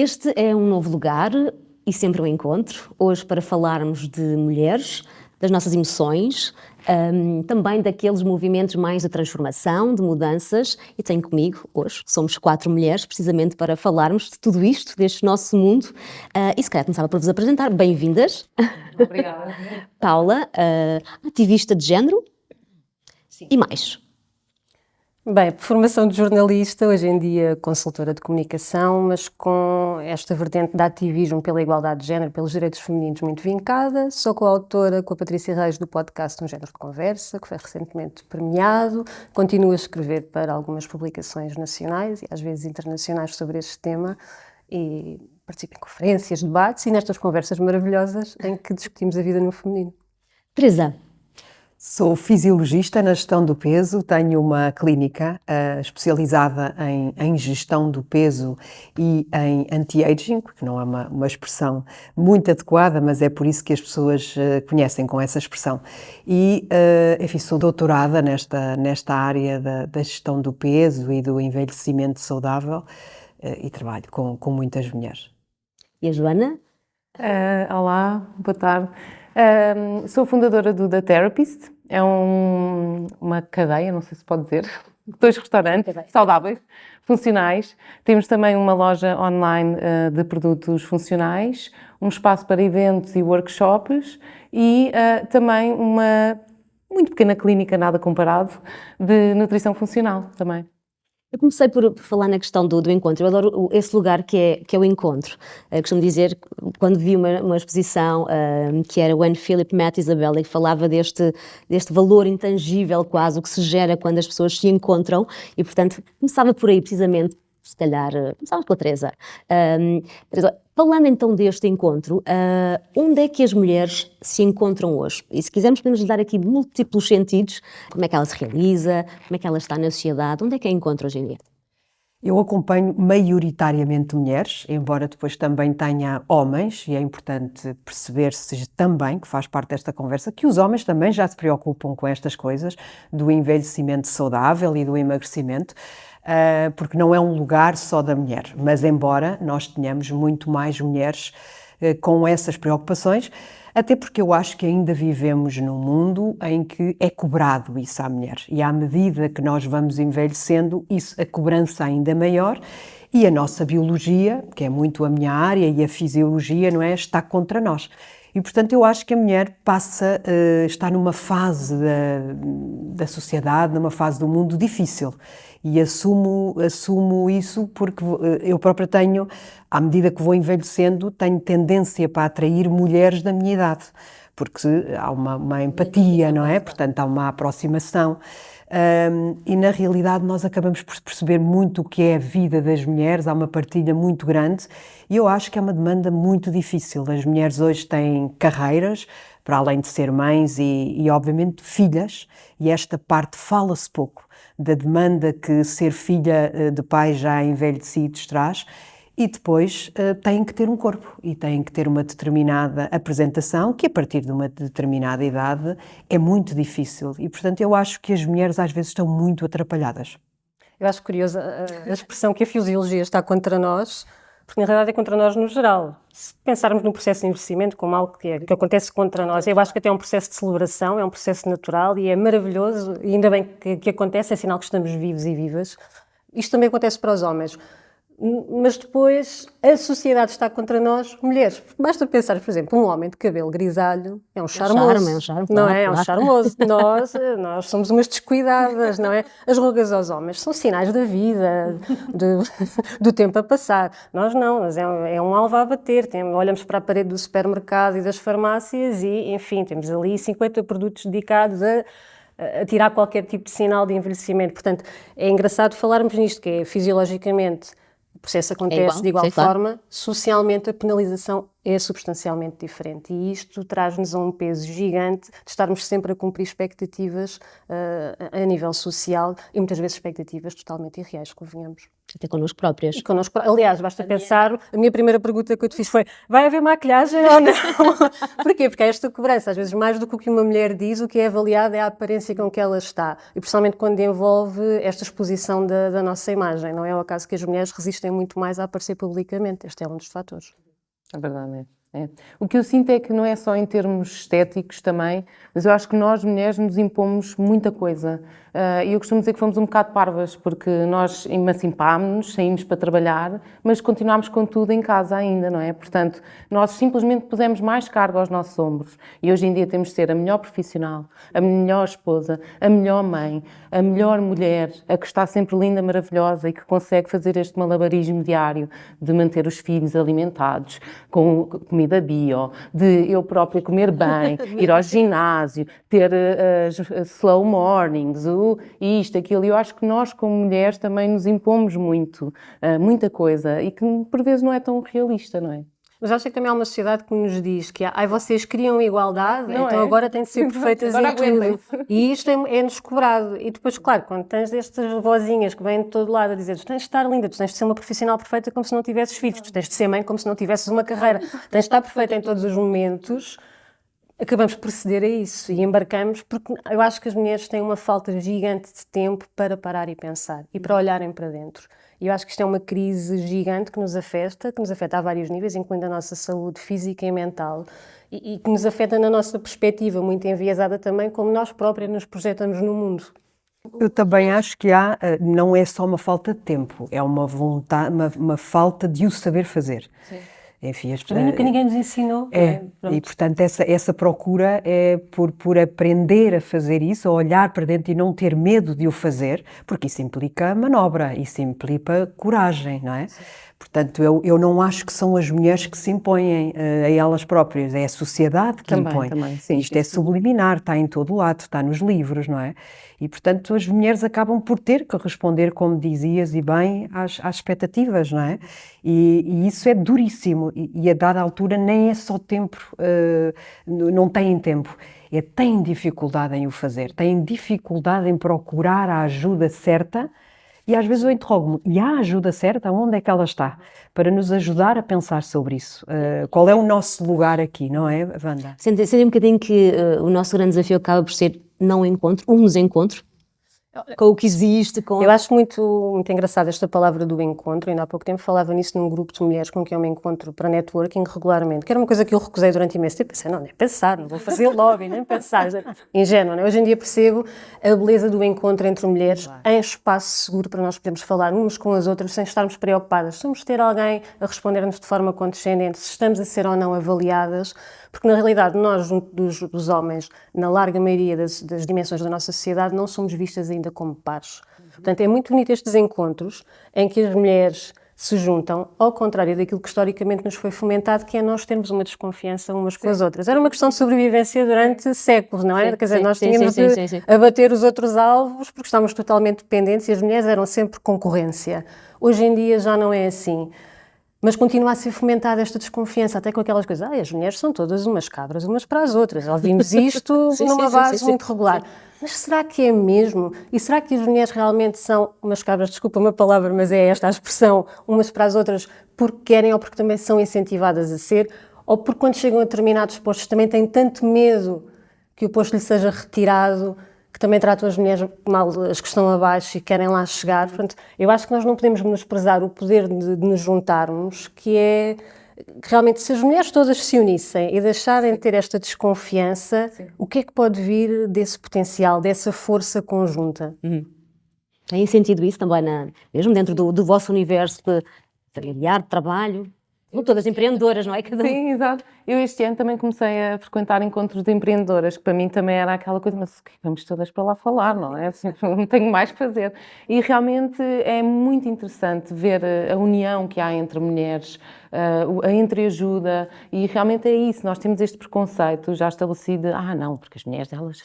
Este é um novo lugar e sempre um encontro, hoje para falarmos de mulheres, das nossas emoções, também daqueles movimentos mais de transformação, de mudanças, e tenho comigo hoje, somos 4 mulheres, precisamente para falarmos de tudo isto, deste nosso mundo, e se calhar começava por vos apresentar. Bem-vindas. Obrigada. Paula, ativista de género. Sim. E mais. Bem, por formação de jornalista, hoje em dia consultora de comunicação, mas com esta vertente de ativismo pela igualdade de género, pelos direitos femininos muito vincada. Sou coautora com a Patrícia Reis do podcast Um Género de Conversa, que foi recentemente premiado. Continuo a escrever para algumas publicações nacionais e às vezes internacionais sobre este tema e participo em conferências, debates e nestas conversas maravilhosas em que discutimos a vida no feminino. Teresa. Sou fisiologista na gestão do peso, tenho uma clínica especializada em gestão do peso e em anti-aging, que não é uma expressão muito adequada, mas é por isso que as pessoas conhecem com essa expressão. E, enfim, sou doutorada nesta área da gestão do peso e do envelhecimento saudável e trabalho com muitas mulheres. E a Joana? Olá, boa tarde. Sou fundadora do The Therapist, é uma cadeia, não sei se pode dizer, 2 restaurantes saudáveis, funcionais. Temos também uma loja online de produtos funcionais, um espaço para eventos e workshops e também uma muito pequena clínica, nada comparado, de nutrição funcional também. Eu comecei por falar na questão do encontro. Eu adoro esse lugar que é o encontro. Costumo dizer, quando vi uma exposição que era When Philip Met Isabella, e que falava deste valor intangível quase, o que se gera quando as pessoas se encontram, e portanto começava por aí precisamente, se calhar, começámos pela Teresa. Teresa, falando então deste encontro, onde é que as mulheres se encontram hoje? E se quisermos podemos lhe dar aqui múltiplos sentidos, como é que ela se realiza, como é que ela está na sociedade, onde é que a encontra hoje em dia? Eu acompanho maioritariamente mulheres, embora depois também tenha homens, e é importante perceber-se também, que faz parte desta conversa, que os homens também já se preocupam com estas coisas, do envelhecimento saudável e do emagrecimento, porque não é um lugar só da mulher, mas embora nós tenhamos muito mais mulheres com essas preocupações, até porque eu acho que ainda vivemos num mundo em que é cobrado isso à mulher, e à medida que nós vamos envelhecendo, a cobrança ainda é maior, e a nossa biologia, que é muito a minha área, e a fisiologia, não é, está contra nós. E, portanto, eu acho que a mulher está numa fase da sociedade, numa fase do mundo difícil. E assumo isso porque eu própria tenho, à medida que vou envelhecendo, tenho tendência para atrair mulheres da minha idade. Porque há uma empatia, não é? Portanto, há uma aproximação. E na realidade nós acabamos por perceber muito o que é a vida das mulheres, há uma partilha muito grande e eu acho que é uma demanda muito difícil. As mulheres hoje têm carreiras, para além de ser mães e obviamente filhas, e esta parte fala-se pouco da demanda que ser filha de pais já envelhecidos traz. E depois têm que ter um corpo e têm que ter uma determinada apresentação que a partir de uma determinada idade é muito difícil e portanto eu acho que as mulheres às vezes estão muito atrapalhadas. Eu acho curiosa a expressão que a fisiologia está contra nós, porque na realidade é contra nós no geral. Se pensarmos no processo de envelhecimento como algo que acontece contra nós, eu acho que até é um processo de celebração, é um processo natural e é maravilhoso e ainda bem que acontece, é sinal que estamos vivos e vivas. Isto também acontece para os homens. Mas depois a sociedade está contra nós, mulheres. Basta pensar, por exemplo, um homem de cabelo grisalho é um charmoso, É um charme, não claro, é? É um claro. charmoso. Nós somos umas descuidadas, não é? As rugas aos homens são sinais da vida, do tempo a passar. Nós não, mas é um alvo a bater. Olhamos para a parede do supermercado e das farmácias e, enfim, temos ali 50 produtos dedicados a tirar qualquer tipo de sinal de envelhecimento. Portanto, é engraçado falarmos nisto, que é fisiologicamente o processo acontece de igual forma, socialmente a penalização é substancialmente diferente e isto traz-nos a um peso gigante de estarmos sempre a cumprir expectativas a nível social e muitas vezes expectativas totalmente irreais, convenhamos. Até connosco próprias. E connosco, aliás, basta pensar, a minha primeira pergunta que eu te fiz foi: vai haver maquilhagem ou não? Porquê? Porque há esta cobrança, às vezes mais do que o que uma mulher diz, o que é avaliado é a aparência com que ela está, e principalmente quando envolve esta exposição da nossa imagem. Não é o acaso que as mulheres resistem muito mais a aparecer publicamente, este é um dos fatores. É verdade, é. O que eu sinto é que não é só em termos estéticos também, mas eu acho que nós mulheres nos impomos muita coisa. E eu costumo dizer que fomos um bocado parvas, porque nós emancipámos-nos, saímos para trabalhar, mas continuámos com tudo em casa ainda, não é? Portanto, nós simplesmente pusemos mais carga aos nossos ombros. E hoje em dia temos de ser a melhor profissional, a melhor esposa, a melhor mãe, a melhor mulher, a que está sempre linda, maravilhosa e que consegue fazer este malabarismo diário de manter os filhos alimentados, com comida bio, de eu própria comer bem, ir ao ginásio, ter slow mornings, isto, aquilo. Eu acho que nós, como mulheres, também nos impomos muito, muita coisa, e que por vezes não é tão realista, não é? Mas acho que também há uma sociedade que nos diz que vocês criam igualdade, Não então é? agora têm de ser perfeitas Agora em tudo. aguentem-se. E isto é-nos cobrado. E depois, claro, quando tens estas vozinhas que vêm de todo lado a dizer: tu tens de estar linda, tu tens de ser uma profissional perfeita como se não tivesses filhos, tu tens de ser mãe como se não tivesses uma carreira, tens de estar perfeita em todos os momentos, acabamos por ceder a isso e embarcamos, porque eu acho que as mulheres têm uma falta gigante de tempo para parar e pensar e para olharem para dentro. E eu acho que isto é uma crise gigante que nos afeta a vários níveis, incluindo a nossa saúde física e mental, e que nos afeta na nossa perspectiva, muito enviesada também, como nós próprias nos projetamos no mundo. Eu também acho que não é só uma falta de tempo, é uma vontade, uma falta de o saber fazer. Sim. Enfim, Também nunca ninguém nos ensinou. E portanto essa procura é por aprender a fazer isso, a olhar para dentro e não ter medo de o fazer, porque isso implica manobra, isso implica coragem, não é? Sim. Portanto, eu não acho que são as mulheres que se impõem a elas próprias, é a sociedade que impõe. Também, sim, isto é subliminar, está em todo o lado, está nos livros, não é? E, portanto, as mulheres acabam por ter que responder, como dizias, e bem, às expectativas, não é? E isso é duríssimo, e a dada altura nem é só tempo, não têm tempo. Têm dificuldade em o fazer, têm dificuldade em procurar a ajuda certa. E às vezes eu interrogo-me, e há a ajuda certa? Onde é que ela está? Para nos ajudar a pensar sobre isso. Qual é o nosso lugar aqui, não é, Wanda? Sentem um bocadinho que o nosso grande desafio acaba por ser não encontro, um desencontro, com o que existe, com... Eu acho muito engraçada esta palavra do encontro. Ainda há pouco tempo falava nisso num grupo de mulheres com quem eu me encontro para networking regularmente, que era uma coisa que eu recusei durante imenso tempo. Pensei, não, nem pensar, não vou fazer lobby, nem pensar. Ingênua, não é? Hoje em dia percebo a beleza do encontro entre mulheres em espaço seguro para nós podermos falar umas com as outras sem estarmos preocupadas. Se vamos ter alguém a responder-nos de forma condescendente, se estamos a ser ou não avaliadas, porque na realidade nós, dos homens, na larga maioria das dimensões da nossa sociedade, não somos vistas ainda como pares. Portanto, é muito bonito estes encontros em que as mulheres se juntam, ao contrário daquilo que historicamente nos foi fomentado, que é nós termos uma desconfiança umas com as outras. Era uma questão de sobrevivência durante séculos, não é? Quer dizer, nós tínhamos de abater os outros alvos porque estávamos totalmente dependentes e as mulheres eram sempre concorrência. Hoje em dia já não é assim. Mas continua a ser fomentada esta desconfiança, até com aquelas coisas, as mulheres são todas umas cabras umas para as outras. Ouvimos isto numa base muito regular. Mas será que é mesmo? E será que as mulheres realmente são umas cabras, desculpa uma palavra, mas é esta a expressão, umas para as outras, porque querem ou porque também são incentivadas a ser, ou porque quando chegam a determinados postos também têm tanto medo que o posto lhe seja retirado, que também tratam as mulheres mal, as que estão abaixo e querem lá chegar. Portanto, eu acho que nós não podemos menosprezar o poder de nos juntarmos, que é que realmente se as mulheres todas se unissem e deixarem de ter esta desconfiança, o que é que pode vir desse potencial, dessa força conjunta? Tem sentido isso também, mesmo dentro do vosso universo familiar, de trabalho? São todas empreendedoras, não é? Sim, exato. Eu este ano também comecei a frequentar encontros de empreendedoras, que para mim também era aquela coisa, mas vamos todas para lá falar, não é? Assim, não tenho mais que fazer. E realmente é muito interessante ver a união que há entre mulheres, a entreajuda, e realmente é isso, nós temos este preconceito já estabelecido, não, porque as mulheres delas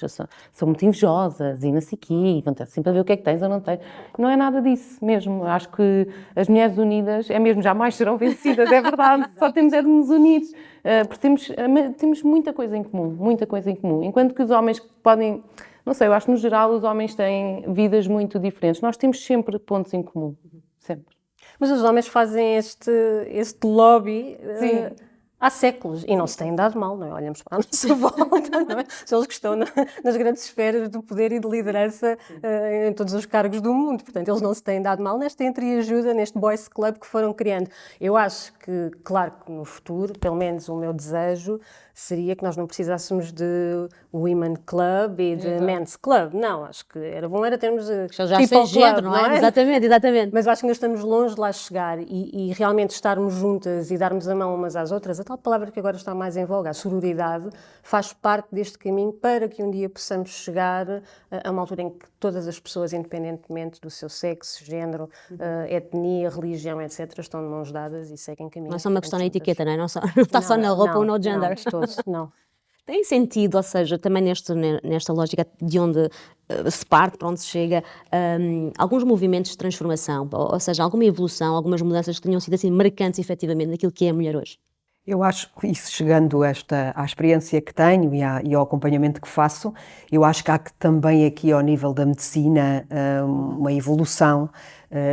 são muito invejosas e não sei o quê, vão ter sempre a ver o que é que tens ou não tens. Não é nada disso mesmo, acho que as mulheres unidas, mesmo, jamais serão vencidas, é verdade, só temos de nos unir, porque temos muita coisa em comum, enquanto que os homens podem, não sei, eu acho que no geral os homens têm vidas muito diferentes, nós temos sempre pontos em comum, sempre. Mas os homens fazem este lobby Sim. há séculos e não se têm dado mal, não é? Olhamos para a nossa volta, não é? São eles que estão nas grandes esferas do poder e de liderança em todos os cargos do mundo. Portanto, eles não se têm dado mal nesta entreajuda, neste boys club que foram criando. Eu acho que, claro que no futuro, pelo menos o meu desejo, seria que nós não precisássemos de Women Club e de Men's Club. Não, acho que era bom termos Já People sem género, Club, não é? Exatamente. Mas acho que ainda estamos longe de lá chegar e realmente estarmos juntas e darmos a mão umas às outras, a tal palavra que agora está mais em voga, a sororidade, faz parte deste caminho para que um dia possamos chegar a uma altura em que todas as pessoas, independentemente do seu sexo, género, etnia, religião, etc., estão de mãos dadas e seguem caminho. Não é só uma questão na etiqueta, não é? Não está só na roupa ou no gender. Não, de todo, não. Tem sentido, ou seja, também nesta lógica de onde se parte, para onde se chega, alguns movimentos de transformação, ou seja, alguma evolução, algumas mudanças que tenham sido assim marcantes efetivamente naquilo que é a mulher hoje? Eu acho que isso, chegando à experiência que tenho e ao acompanhamento que faço, eu acho que há que também aqui ao nível da medicina uma evolução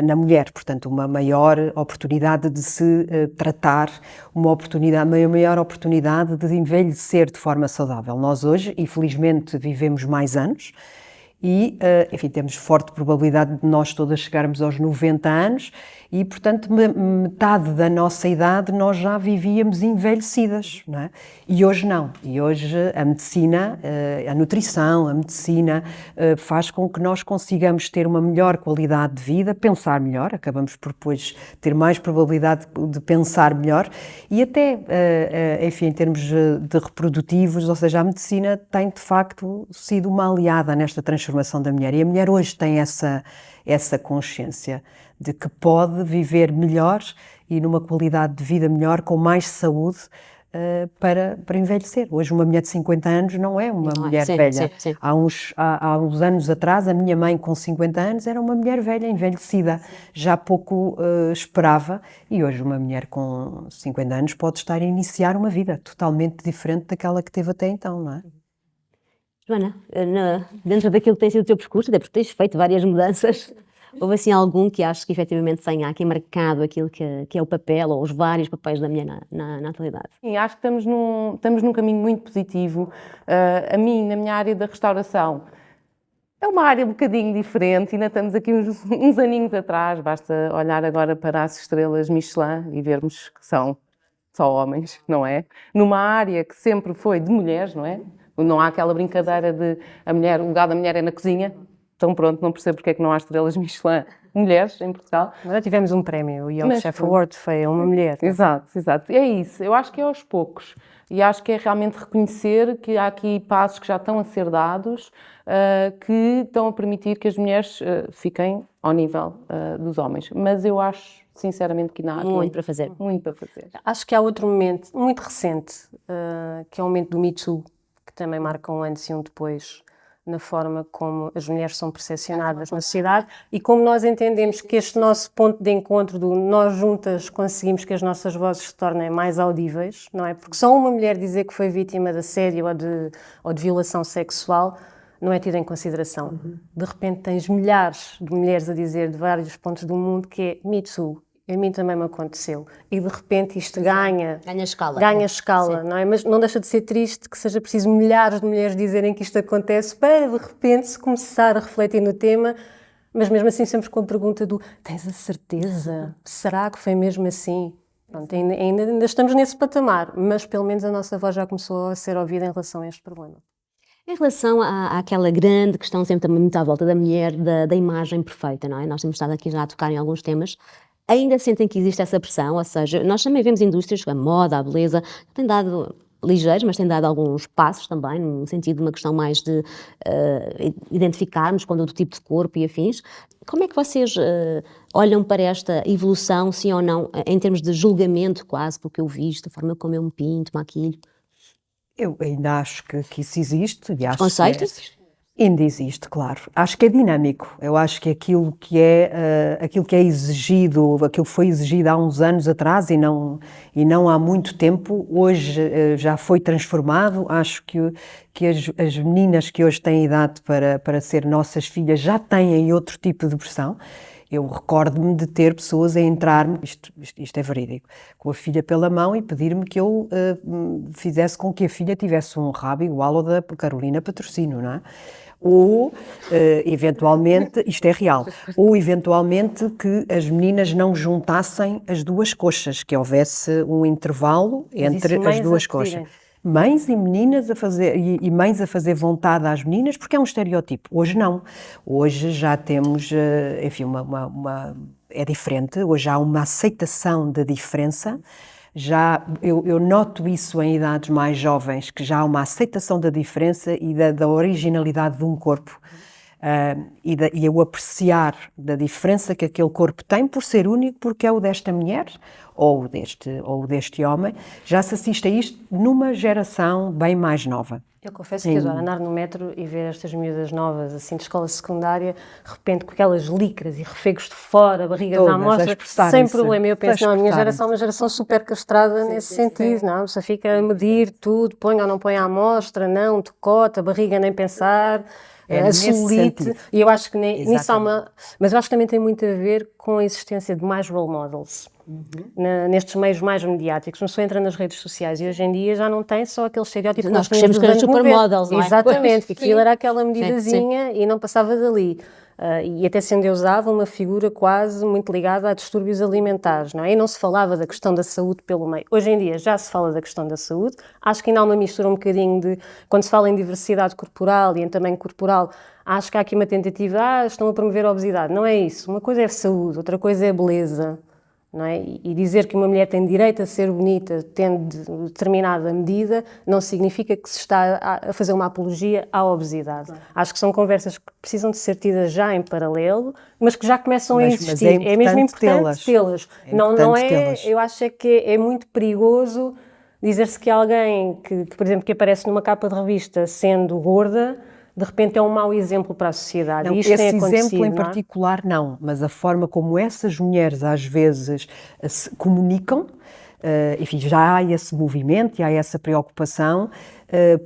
na mulher, portanto uma maior oportunidade de se tratar, uma maior oportunidade de envelhecer de forma saudável. Nós hoje, infelizmente, vivemos mais anos, e, enfim, temos forte probabilidade de nós todas chegarmos aos 90 anos e, portanto, metade da nossa idade nós já vivíamos envelhecidas, não é? E hoje não. E hoje a medicina, a nutrição, a medicina faz com que nós consigamos ter uma melhor qualidade de vida, pensar melhor, acabamos por depois ter mais probabilidade de pensar melhor e até, enfim, em termos de reprodutivos, ou seja, a medicina tem de facto sido uma aliada nesta transformação da mulher e a mulher hoje tem essa consciência de que pode viver melhor e numa qualidade de vida melhor, com mais saúde para envelhecer. Hoje uma mulher de 50 anos não é uma mulher velha. Sim. Há uns anos atrás, a minha mãe com 50 anos era uma mulher velha, envelhecida, já pouco esperava, e hoje uma mulher com 50 anos pode estar a iniciar uma vida totalmente diferente daquela que teve até então, não é? Joana, dentro daquilo que tem sido o teu percurso, até porque tens feito várias mudanças, houve assim algum que acho que efetivamente tenha aqui marcado aquilo que é o papel, ou os vários papéis da mulher na atualidade? Sim, acho que estamos num caminho muito positivo. A mim, na minha área da restauração, é uma área um bocadinho diferente, ainda estamos aqui uns aninhos atrás, basta olhar agora para as estrelas Michelin e vermos que são só homens, não é? Numa área que sempre foi de mulheres, não é? Não há aquela brincadeira de o lugar da mulher é na cozinha, então pronto, não percebo porque é que não há estrelas Michelin mulheres em Portugal. Agora tivemos um prémio, o Young Chef Award, foi uma mulher. Exato. E é isso, eu acho que é aos poucos. E acho que é realmente reconhecer que há aqui passos que já estão a ser dados, que estão a permitir que as mulheres fiquem ao nível dos homens. Mas eu acho, sinceramente, que ainda há Muito para fazer. Muito para fazer. Acho que há outro momento muito recente, que é o momento do Me Too, que também marca um antes e um depois na forma como as mulheres são percepcionadas na sociedade e como nós entendemos que este nosso ponto de encontro do nós juntas conseguimos que as nossas vozes se tornem mais audíveis, não é? Porque só uma mulher dizer que foi vítima de assédio ou de violação sexual não é tido em consideração. De repente tens milhares de mulheres a dizer de vários pontos do mundo que é Me Too. A mim também me aconteceu. E de repente isto ganha escala. Ganha escala, não é? Mas não deixa de ser triste que seja preciso milhares de mulheres dizerem que isto acontece para de repente se começar a refletir no tema, mas mesmo assim sempre com a pergunta do tens a certeza? Será que foi mesmo assim? Pronto, ainda estamos nesse patamar, mas pelo menos a nossa voz já começou a ser ouvida em relação a este problema. Em relação àquela grande questão sempre também muito à volta da mulher, da imagem perfeita, não é? Nós temos estado aqui já a tocar em alguns temas. Ainda sentem que existe essa pressão, ou seja, nós também vemos indústrias, a moda, a beleza, têm dado ligeiros, mas têm dado alguns passos também, no sentido de uma questão mais de identificarmos com o tipo de corpo e afins. Como é que vocês olham para esta evolução, sim ou não, em termos de julgamento quase, porque eu visto, a forma como eu me pinto, maquilho? Eu ainda acho que isso existe. E acho Conceitos? Ainda existe, claro. Acho que é dinâmico. Eu acho que aquilo que é exigido, aquilo que foi exigido há uns anos atrás e não há muito tempo, hoje já foi transformado. Acho que as meninas que hoje têm idade para ser nossas filhas já têm outro tipo de pressão. Eu recordo-me de ter pessoas a entrar-me, isto é verídico, com a filha pela mão e pedir-me que eu fizesse com que a filha tivesse um rabo igual ao da Carolina Patrocínio, não é? Ou, eventualmente, isto é real, ou eventualmente que as meninas não juntassem as duas coxas, que houvesse um intervalo entre as duas coxas. Mães e meninas a fazer, e mães a fazer vontade às meninas, porque é um estereótipo. Hoje não. Hoje já temos, enfim, é diferente. Hoje há uma aceitação da diferença. Eu noto isso em idades mais jovens, que já há uma aceitação da diferença e da originalidade de um corpo. E o apreciar da diferença que aquele corpo tem por ser único, porque é o desta mulher ou deste homem, já se assiste a isto numa geração bem mais nova. Eu confesso que adoro andar no metro e ver estas miúdas novas, assim, de escola secundária, de repente com aquelas licras e refegos de fora, barrigas à mostra, sem problema. Eu penso, não, a minha geração é uma geração super castrada nesse sentido, não? Você fica a medir tudo, põe ou não põe à mostra, não, decote, a barriga nem pensar. A celulite, e eu acho que nisso há uma... Mas eu acho que também tem muito a ver com a existência de mais role models. Nestes meios mais mediáticos, não só entra nas redes sociais e hoje em dia já não tem só aquele estereótipo nós crescemos com as supermodels, não é? Exatamente, que aquilo era aquela medidazinha e não passava dali. E até se endeusava uma figura quase muito ligada a distúrbios alimentares, não é? E não se falava da questão da saúde pelo meio. Hoje em dia já se fala da questão da saúde, acho que ainda há uma mistura um bocadinho de, quando se fala em diversidade corporal e em tamanho corporal, acho que há aqui uma tentativa, estão a promover a obesidade, não é isso, uma coisa é saúde, outra coisa é beleza. Não é? E dizer que uma mulher tem direito a ser bonita tendo determinada medida não significa que se está a fazer uma apologia à obesidade. Acho que são conversas que precisam de ser tidas já em paralelo, mas que já começam a existir. É mesmo importante tê-las. Eu acho que é muito perigoso dizer-se que alguém que, por exemplo, que aparece numa capa de revista sendo gorda, de repente é um mau exemplo para a sociedade. Não, isto esse exemplo em particular não, mas a forma como essas mulheres às vezes se comunicam, enfim, já há esse movimento e há essa preocupação,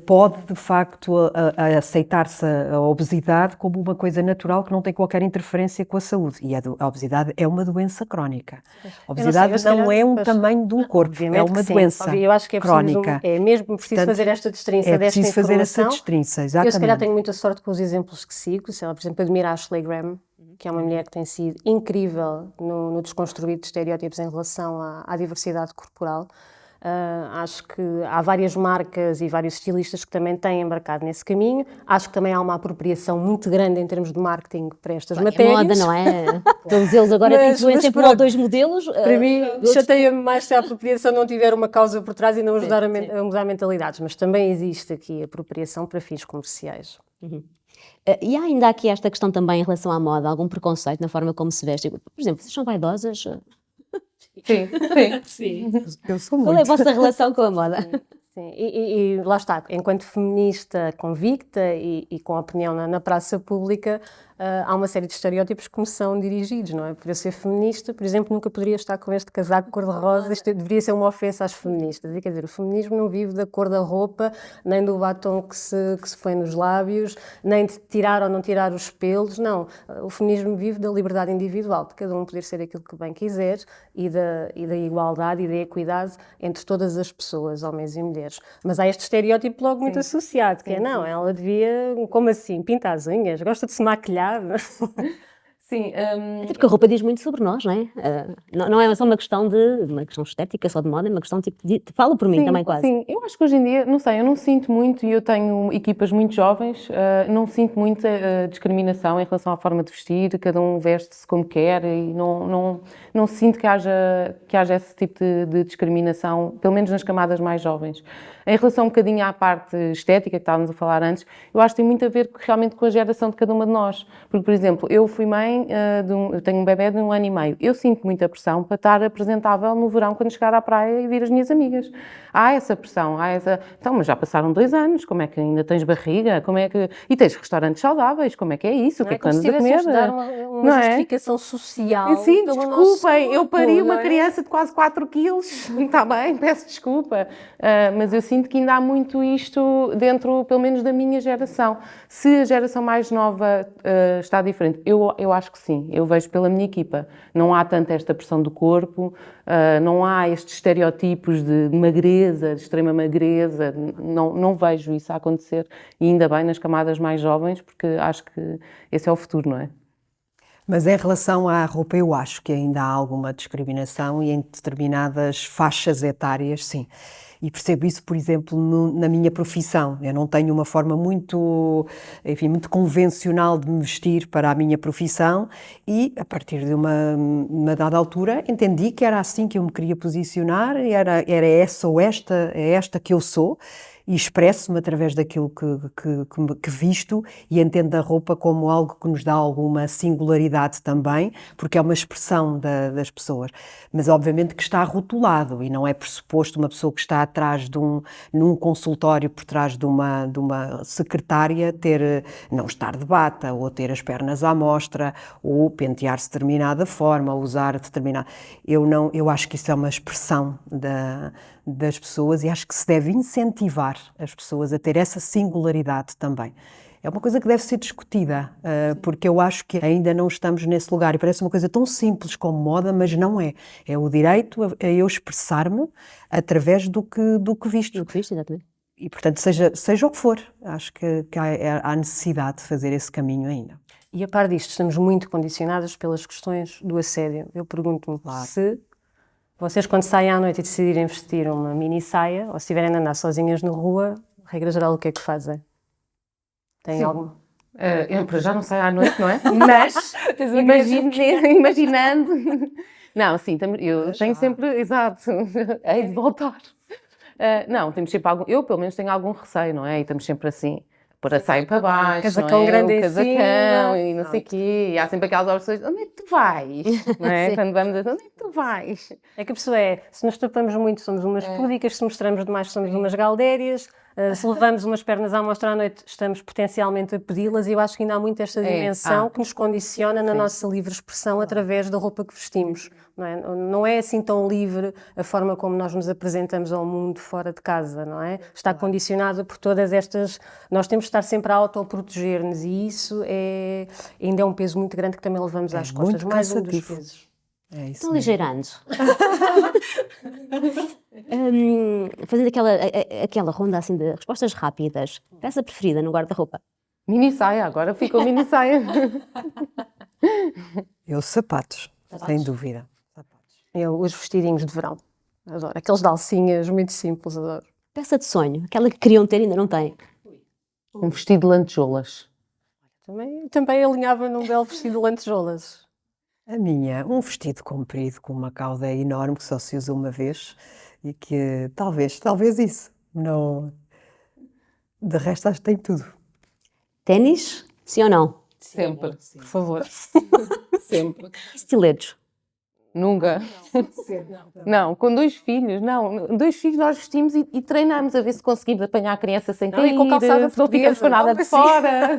pode de facto aceitar-se a obesidade como uma coisa natural que não tem qualquer interferência com a saúde. E a obesidade é uma doença crónica. A obesidade não é um tamanho de um corpo, é uma doença eu acho que é crónica. É mesmo preciso fazer esta destrinça desta informação. É preciso fazer essa destrinça, exatamente. Eu se calhar tenho muita sorte com os exemplos que sigo, sei lá, por exemplo, admiro a Ashley Graham, que é uma mulher que tem sido incrível no desconstruir de estereótipos em relação à diversidade corporal. Acho que há várias marcas e vários estilistas que também têm embarcado nesse caminho. Acho que também há uma apropriação muito grande em termos de marketing para estas matérias. É moda, não é? Todos eles agora têm influência por dois modelos. Para mim, chateia-me mais se a apropriação não tiver uma causa por trás e não ajudar a mudar mentalidades. Mas também existe aqui apropriação para fins comerciais. E há ainda aqui esta questão também em relação à moda, algum preconceito na forma como se vestem? Por exemplo, vocês são vaidosas? Sim. Eu sou Qual é a vossa relação com a moda? Sim. E lá está, enquanto feminista convicta e com opinião na praça pública, há uma série de estereótipos que me são dirigidos, não é? Por eu ser feminista, por exemplo, nunca poderia estar com este casaco cor-de-rosa, isto deveria ser uma ofensa às feministas. E, quer dizer, o feminismo não vive da cor da roupa, nem do batom que se põe nos lábios, nem de tirar ou não tirar os pelos, não. O feminismo vive da liberdade individual, de cada um poder ser aquilo que bem quiser e da igualdade e da equidade entre todas as pessoas, homens e mulheres. Mas há este estereótipo logo muito associado, que não, ela devia, como assim, pinta as unhas, gosta de se maquilhar. Sim. Até porque a roupa diz muito sobre nós, não é? Não é só uma questão estética, só de moda, é uma questão tipo, fala por mim também quase. Sim, eu acho que hoje em dia, não sei, eu não sinto muito, e eu tenho equipas muito jovens, não sinto muita discriminação em relação à forma de vestir, cada um veste-se como quer e não sinto que haja esse tipo de discriminação, pelo menos nas camadas mais jovens. Em relação um bocadinho à parte estética que estávamos a falar antes, eu acho que tem muito a ver realmente com a geração de cada uma de nós. Porque, por exemplo, eu fui mãe, eu tenho um bebé de 1 ano e meio. Eu sinto muita pressão para estar apresentável no verão quando chegar à praia e vir as minhas amigas. Há essa pressão, Então, mas já passaram 2 anos, como é que ainda tens barriga? Como é que... E tens restaurantes saudáveis, como é que é isso? O que é que andas a comer? Dar uma Não é? justificação social. Sim, pelo nosso desculpem, eu corpo, pari não uma é? criança de quase 4 quilos, está bem, peço desculpa, mas eu sinto que ainda há muito isto dentro, pelo menos da minha geração. Se a geração mais nova está diferente, eu acho que sim, eu vejo pela minha equipa, não há tanta esta pressão do corpo, não há estes estereotipos de magreza, de extrema magreza, não vejo isso a acontecer, e ainda bem nas camadas mais jovens, porque acho que esse é o futuro, não é? Mas em relação à roupa, eu acho que ainda há alguma discriminação e em determinadas faixas etárias, sim. E percebo isso, por exemplo, na minha profissão. Eu não tenho uma forma muito, enfim, muito convencional de me vestir para a minha profissão e, a partir de uma dada altura, entendi que era assim que eu me queria posicionar, era essa ou esta, é esta que eu sou. E expresso-me através daquilo que visto e entendo a roupa como algo que nos dá alguma singularidade também, porque é uma expressão das pessoas. Mas obviamente que está rotulado e não é pressuposto uma pessoa que está atrás num consultório por trás de uma secretária não estar de bata, ou ter as pernas à mostra, ou pentear-se de determinada forma, ou usar determinada... Eu acho que isso é uma expressão das pessoas e acho que se deve incentivar as pessoas a ter essa singularidade também. É uma coisa que deve ser discutida, porque eu acho que ainda não estamos nesse lugar e parece uma coisa tão simples como moda, mas não é. É o direito a eu expressar-me através do que visto. Do que viste, exatamente. E, portanto, seja o que for, acho que há necessidade de fazer esse caminho ainda. E a par disto, estamos muito condicionadas pelas questões do assédio. Eu pergunto-me se vocês, quando saem à noite e decidirem vestir uma mini saia, ou se estiverem a andar sozinhas na rua, regra geral, o que é que fazem? Tem algum? Eu para já não saio à noite, não é? Mas, imaginando... Não, sim, eu tenho sempre... Exato, hei de voltar. Não, temos sempre algum... Eu, pelo menos, tenho algum receio, não é? E estamos sempre assim... Pôr a saia para baixo, Casacão não é? grande em Casacão cima. e não sei o quê. E há sempre aquelas pessoas, onde é que tu vais? Não é? Quando vamos a onde é que tu vais? É que a pessoa se nos tapamos muito, somos umas púdicas, se mostramos demais, somos umas galdérias, se levamos umas pernas à mostra à noite, estamos potencialmente a pedi-las, e eu acho que ainda há muito esta dimensão que nos condiciona na nossa livre expressão através da roupa que vestimos. Não é assim tão livre a forma como nós nos apresentamos ao mundo fora de casa, não é? Está condicionada por todas estas... Nós temos de estar sempre a autoproteger-nos e isso ainda é um peso muito grande que também levamos às costas. Muito Mais um dos cansativo. pesos. É isso Estão mesmo. ligeirando. Fazendo aquela ronda assim de respostas rápidas. Peça preferida no guarda-roupa? Mini saia, agora ficou mini saia. Eu sapatos, sem dúvida. Os vestidinhos de verão. Adoro. Aqueles de alcinhas muito simples, adoro. Peça de sonho, aquela que queriam ter e ainda não têm. Um vestido de lantejoulas. Também alinhava num belo vestido de lantejoulas. A minha, um vestido comprido com uma cauda enorme que só se usa uma vez e que talvez isso. Não... De resto acho que tem tudo. Ténis, sim ou não? Sempre. Por favor. Sempre. Estiletos. Nunca. Não, com 2 filhos, não. 2 filhos nós vestimos e treinamos a ver se conseguimos apanhar a criança sem cair, e com calçada se não ficamos com nada de fora.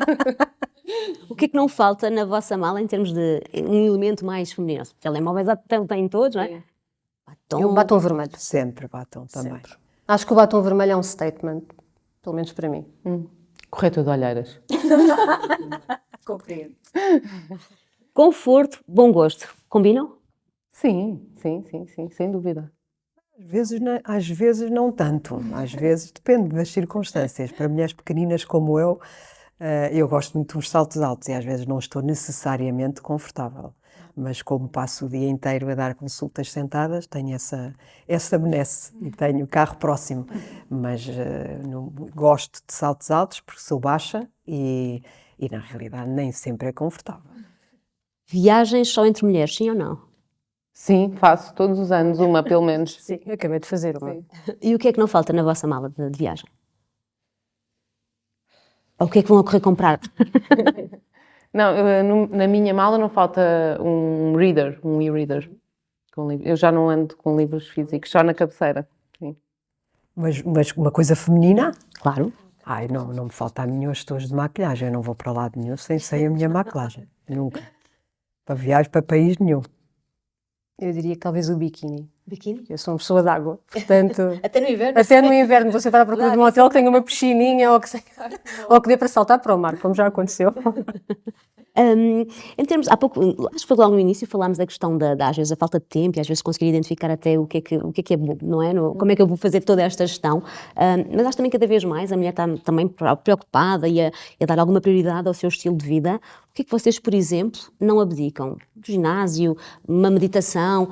O que é que não falta na vossa mala em termos de um elemento mais feminino? Telemóveis têm todos, não é? Batom. Eu batom vermelho. Sempre batom também. Sempre. Acho que o batom vermelho é um statement. Pelo menos para mim. Corretor de olheiras. Compreendo. Conforto, bom gosto. Combinam? Sim, sem dúvida. Às vezes não tanto, às vezes depende das circunstâncias. Para mulheres pequeninas como eu gosto muito dos saltos altos e às vezes não estou necessariamente confortável. Mas como passo o dia inteiro a dar consultas sentadas, tenho essa benesse e tenho carro próximo. Mas gosto de saltos altos porque sou baixa e na realidade nem sempre é confortável. Viagens só entre mulheres, sim ou não? Sim, faço todos os anos uma, pelo menos. Sim, acabei de fazer uma. E o que é que não falta na vossa mala de viagem? Ou o que é que vão ocorrer comprar? Não, na minha mala não falta um e-reader. Eu já não ando com livros físicos, só na cabeceira. Sim. Mas uma coisa feminina? Claro. Ai, não me falta a minha hoje de maquilhagem, eu não vou para lado nenhum sem a minha maquilhagem, nunca. Para viagem para país nenhum. Eu diria que talvez o biquíni. Biquíni? Eu sou uma pessoa de água, portanto... Até no inverno? Até no inverno, você vai à procura de um hotel que tenha uma piscininha ou que dê para saltar para o mar, como já aconteceu. Em termos, há pouco, acho que foi logo no início, falámos da questão às vezes, a falta de tempo e às vezes conseguir identificar até o que é bom, não é? Como é que eu vou fazer toda esta gestão. Mas acho também que cada vez mais a mulher está também preocupada e a dar alguma prioridade ao seu estilo de vida. O que é que vocês, por exemplo, não abdicam? Do ginásio, uma meditação,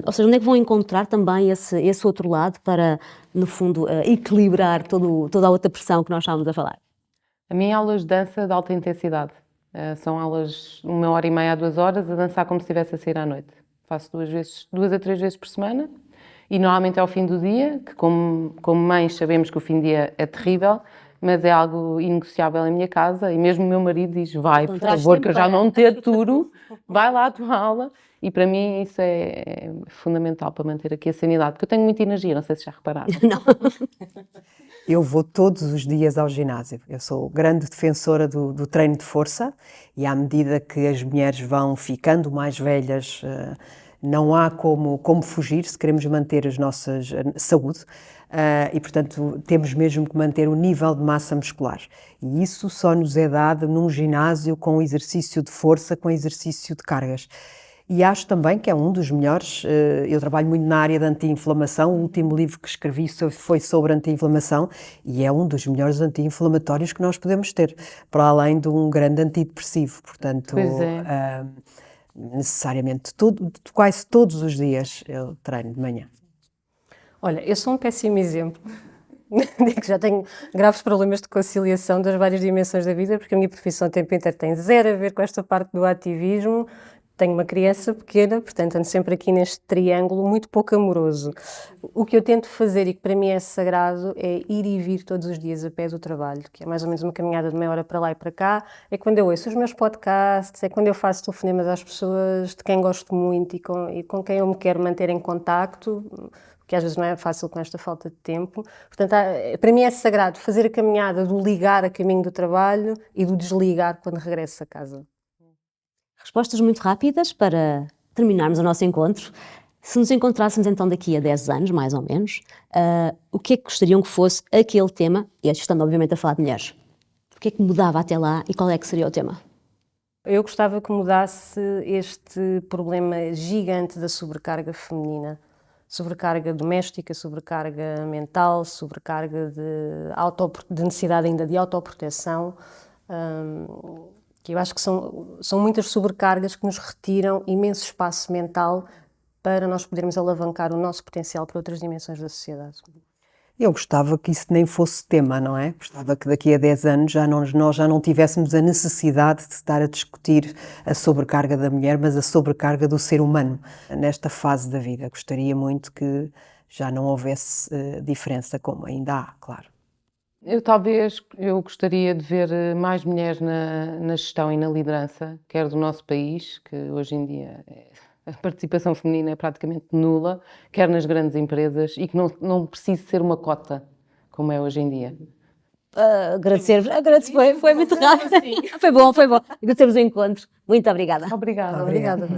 ou seja, onde é que vão encontrar também esse outro lado para, no fundo, equilibrar toda a outra pressão que nós estávamos a falar? A minha aulas de dança de alta intensidade. São aulas 1h30 a 2 horas a dançar como se estivesse a sair à noite. Faço 2 a 3 vezes por semana e normalmente é ao fim do dia, que como mães sabemos que o fim do dia é terrível, mas é algo inegociável em minha casa e mesmo o meu marido diz, vai, por favor, que eu já não te aturo, vai lá à tua aula. E para mim isso é fundamental para manter aqui a sanidade, porque eu tenho muita energia, não sei se já repararam. Não. Eu vou todos os dias ao ginásio. Eu sou grande defensora do treino de força e à medida que as mulheres vão ficando mais velhas, não há como fugir se queremos manter a nossa saúde e, portanto, temos mesmo que manter o nível de massa muscular. E isso só nos é dado num ginásio com exercício de força, com exercício de cargas. E acho também que é um dos melhores, eu trabalho muito na área da anti-inflamação, o último livro que escrevi foi sobre anti-inflamação e é um dos melhores anti-inflamatórios que nós podemos ter, para além de um grande antidepressivo, portanto, necessariamente, quase todos os dias eu treino de manhã. Olha, eu sou um péssimo exemplo. Digo que já tenho graves problemas de conciliação das várias dimensões da vida, porque a minha profissão o tempo inteiro tem zero a ver com esta parte do ativismo. Tenho uma criança pequena, portanto ando sempre aqui neste triângulo muito pouco amoroso. O que eu tento fazer e que para mim é sagrado é ir e vir todos os dias a pé do trabalho, que é mais ou menos uma caminhada de meia hora para lá e para cá. É quando eu ouço os meus podcasts, é quando eu faço telefonemas às pessoas de quem gosto muito e com quem eu me quero manter em contacto, que às vezes não é fácil com esta falta de tempo. Portanto, para mim é sagrado fazer a caminhada do ligar a caminho do trabalho e do desligar quando regresso a casa. Respostas muito rápidas para terminarmos o nosso encontro. Se nos encontrássemos então daqui a 10 anos, mais ou menos, o que é que gostariam que fosse aquele tema? E estando obviamente a falar de mulheres. O que é que mudava até lá e qual é que seria o tema? Eu gostava que mudasse este problema gigante da sobrecarga feminina. Sobrecarga doméstica, sobrecarga mental, sobrecarga de necessidade ainda de autoproteção. Que eu acho que são muitas sobrecargas que nos retiram imenso espaço mental para nós podermos alavancar o nosso potencial para outras dimensões da sociedade. Eu gostava que isso nem fosse tema, não é? Gostava que daqui a 10 anos nós já não tivéssemos a necessidade de estar a discutir a sobrecarga da mulher, mas a sobrecarga do ser humano nesta fase da vida. Gostaria muito que já não houvesse diferença, como ainda há, claro. Eu gostaria de ver mais mulheres na gestão e na liderança, quer do nosso país, que hoje em dia a participação feminina é praticamente nula, quer nas grandes empresas e que não precise ser uma cota, como é hoje em dia. Agradecer, foi muito rápido. Foi bom. Agradecemos o encontro. Muito obrigada. Obrigada. Obrigada.